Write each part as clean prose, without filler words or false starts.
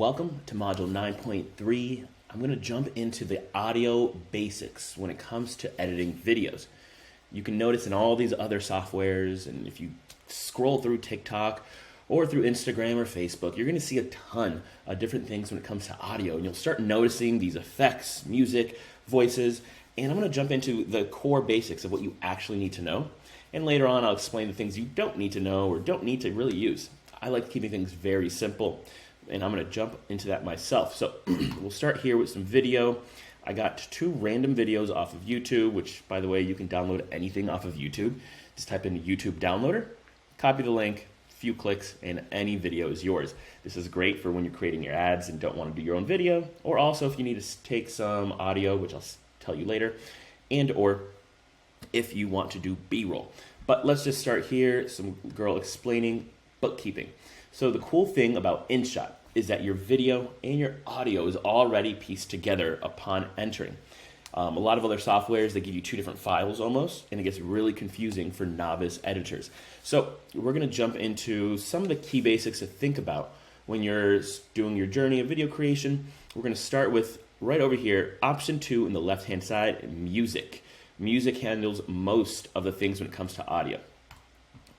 Welcome to Module 9.3. I'm going to jump into the audio basics when it comes to editing videos. You can notice in all these other softwares, and if you scroll through TikTok or through Instagram or Facebook, you're going to see a ton of different things when it comes to audio, and you'll start noticing these effects, music, voices, and I'm going to jump into the core basics of what you actually need to know. And later on, I'll explain the things you don't need to know or don't need to really use. I like keeping things very simple, and I'm going to jump into that myself. So we'll start here with some video. I got two random videos off of YouTube, which, by the way, you can download anything off of YouTube. Just type in YouTube downloader, copy the link, few clicks, and any video is yours. This is great for when you're creating your ads and don't want to do your own video, or also if you need to take some audio, which I'll tell you later, and or if you want to do B-roll. But let's just start here. Some girl explaining bookkeeping. So the cool thing about InShot is that your video and your audio is already pieced together upon entering. A lot of other softwares, they give you two different files almost, and it gets really confusing for novice editors. So we're going to jump into some of the key basics to think about when you're doing your journey of video creation. We're going to start with right over here, option 2 in the left-hand side, music. Music handles most of the things when it comes to audio.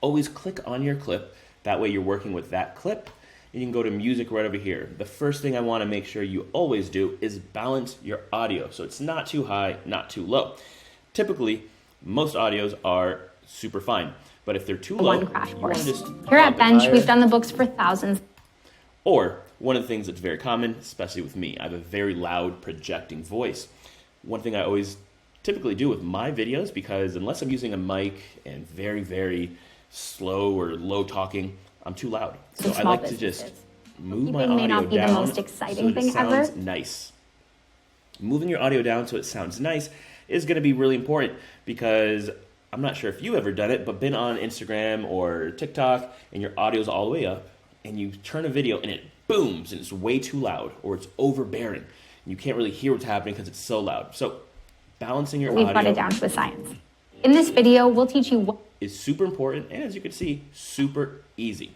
Always click on your clip. That way you're working with that clip. And you can go to music right over here. The first thing I want to make sure you always do is balance your audio. So it's not too high, not too low. Typically, most audios are super fine. But if they're too low, One crash you want course. to just Here at drop it Bench, higher. we've done the books for thousands. Or one of the things that's very common, especially with me, I have a very loud projecting voice. One thing I always typically do with my videos, because unless I'm using a mic and very, very slow or low talking, I'm too loud. So I Small like to just businesses. move my Bookkeeping may audio not be the down most so exciting that it thing ever. sounds nice. Moving your audio down so it sounds nice is going to be really important, because I'm not sure if you've ever done it, but been on Instagram or TikTok and your audio's all the way up and you turn a video and it booms and it's way too loud or it's overbearing. And you can't really hear what's happening because it's so loud. So balancing your We've brought it audio down to a science. In this video, we'll teach you what is super important, and as you can see, super easy.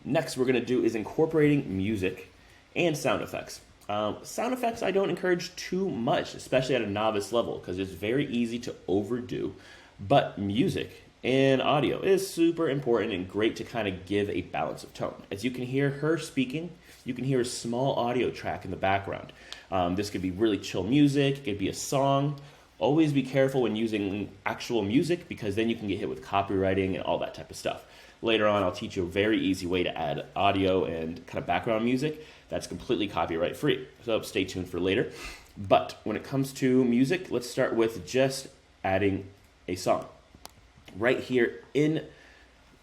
Next, we're going to do is incorporating music and sound effects. Sound effects I don't encourage too much, especially at a novice level, because it's very easy to overdo. But music and audio is super important and great to kind of give a balance of tone. As you can hear her speaking, you can hear a small audio track in the background. This could be really chill music, it could be a song. Always be careful when using actual music, because then you can get hit with copywriting and all that type of stuff. Later on, I'll teach you a very easy way to add audio and kind of background music that's completely copyright free. So stay tuned for later. But when it comes to music, let's start with just adding a song. Right here in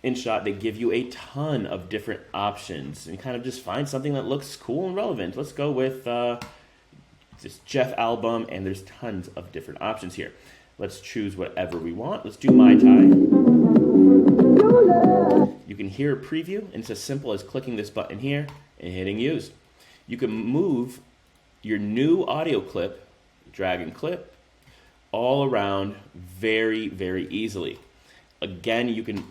InShot, they give you a ton of different options and kind of just find something that looks cool and relevant. Let's go with this Jeff album, and there's tons of different options here. Let's choose whatever we want. Let's do Mai Tai. You can hear a preview, and it's as simple as clicking this button here and hitting use. You can move your new audio clip, drag and clip, all around very, very easily. Again, you can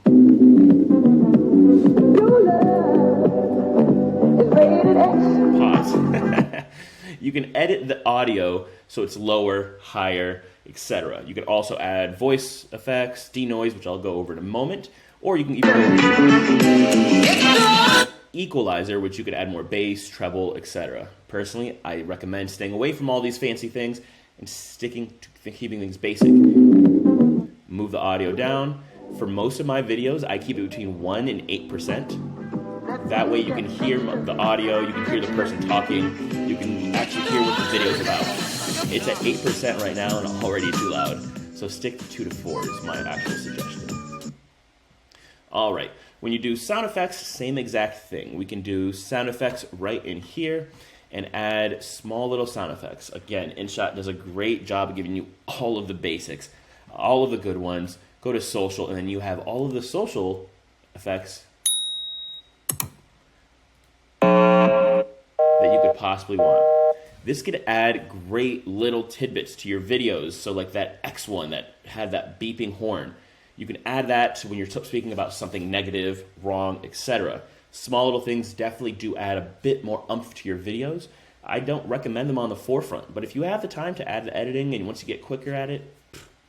pause. You can edit the audio so it's lower, higher, etc. You can also add voice effects, denoise, which I'll go over in a moment, or you can even go over equalizer, which you could add more bass, treble, etc. Personally, I recommend staying away from all these fancy things and sticking to keeping things basic. Move the audio down. For most of my videos, I keep it between 1 and 8%. That way you can hear the audio, you can hear the person talking, you can actually hear what the video's about. It's at 8% right now and already too loud. So stick to 2 to 4 is my actual suggestion. All right, when you do sound effects, same exact thing. We can do sound effects right in here and add small little sound effects. Again, InShot does a great job of giving you all of the basics, all of the good ones. Go to social, and then you have all of the social effects that you could possibly want. This could add great little tidbits to your videos. So like that X one that had that beeping horn. You can add that to when you're speaking about something negative, wrong, etc. Small little things definitely do add a bit more oomph to your videos. I don't recommend them on the forefront, but if you have the time to add the editing and once you get quicker at it,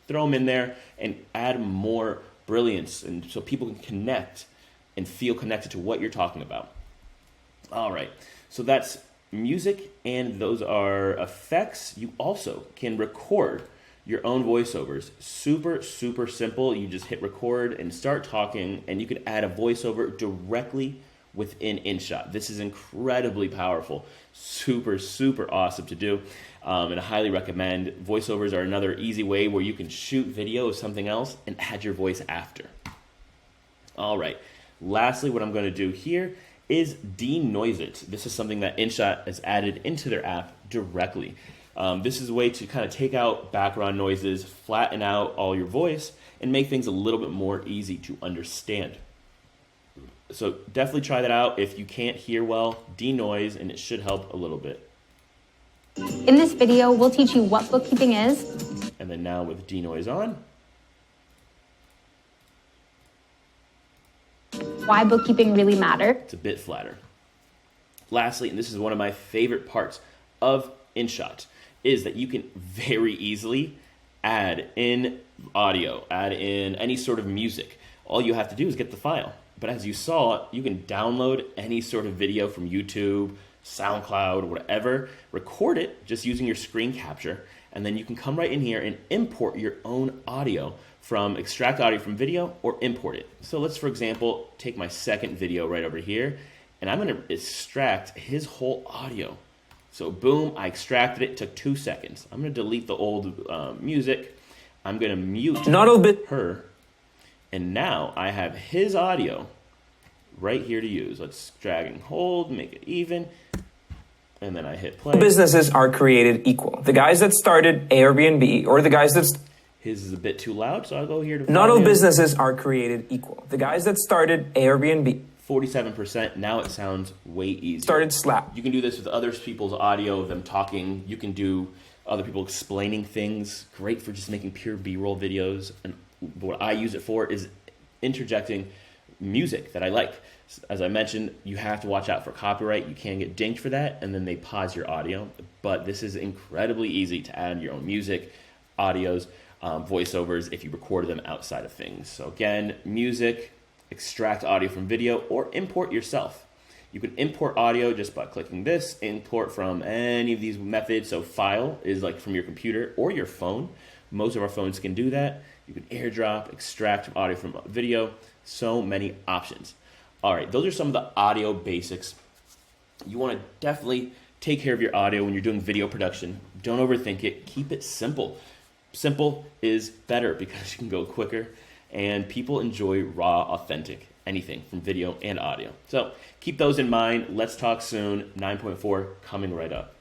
throw them in there and add more brilliance, and so people can connect and feel connected to what you're talking about. All right, so that's music, and those are effects. You also can record your own voiceovers. Super, super simple. You just hit record and start talking, and you can add a voiceover directly within InShot. This is incredibly powerful. Super, super awesome to do, and I highly recommend. Voiceovers are another easy way where you can shoot video of something else and add your voice after. All right, lastly, what I'm going to do here is denoise it. This is something that InShot has added into their app directly. This is a way to kind of take out background noises, flatten out all your voice, and make things a little bit more easy to understand. So definitely try that out. If you can't hear well, denoise, and it should help a little bit. In this video, we'll teach you what bookkeeping is. And then now with denoise on, Why bookkeeping really matters. it's a bit flatter. Lastly, and this is one of my favorite parts of InShot, is that you can very easily add in audio, add in any sort of music. All you have to do is get the file. But as you saw, you can download any sort of video from YouTube, SoundCloud, whatever, record it just using your screen capture, and then you can come right in here and import your own audio from extract audio from video or import it. So let's, for example, take my second video right over here, and I'm going to extract his whole audio. So boom, I extracted it, took 2 seconds. I'm going to delete the old music. I'm going to mute her. And now I have his audio right here to use. Let's drag and hold, make it even. And then I hit play. Businesses are created equal. The guys that started Airbnb or the guys that... His is a bit too loud, so I'll go here to... Not all businesses are created equal. The guys that started Airbnb... 47%. Now it sounds way easier. Started Slap. You can do this with other people's audio of them talking. You can do other people explaining things. Great for just making pure B-roll videos. And what I use it for is interjecting music that I like. As I mentioned, you have to watch out for copyright. You can get dinged for that, and then they pause your audio. But this is incredibly easy to add your own music, audios, voiceovers if you record them outside of things. So again, music, extract audio from video, or import yourself. You can import audio just by clicking this, import from any of these methods. So file is like from your computer or your phone. Most of our phones can do that. You can airdrop, extract audio from video, so many options. All right, those are some of the audio basics. You want to definitely take care of your audio when you're doing video production. Don't overthink it. Keep it simple. Simple is better because you can go quicker, and people enjoy raw, authentic anything from video and audio. So keep those in mind. Let's talk soon. 9.4 coming right up.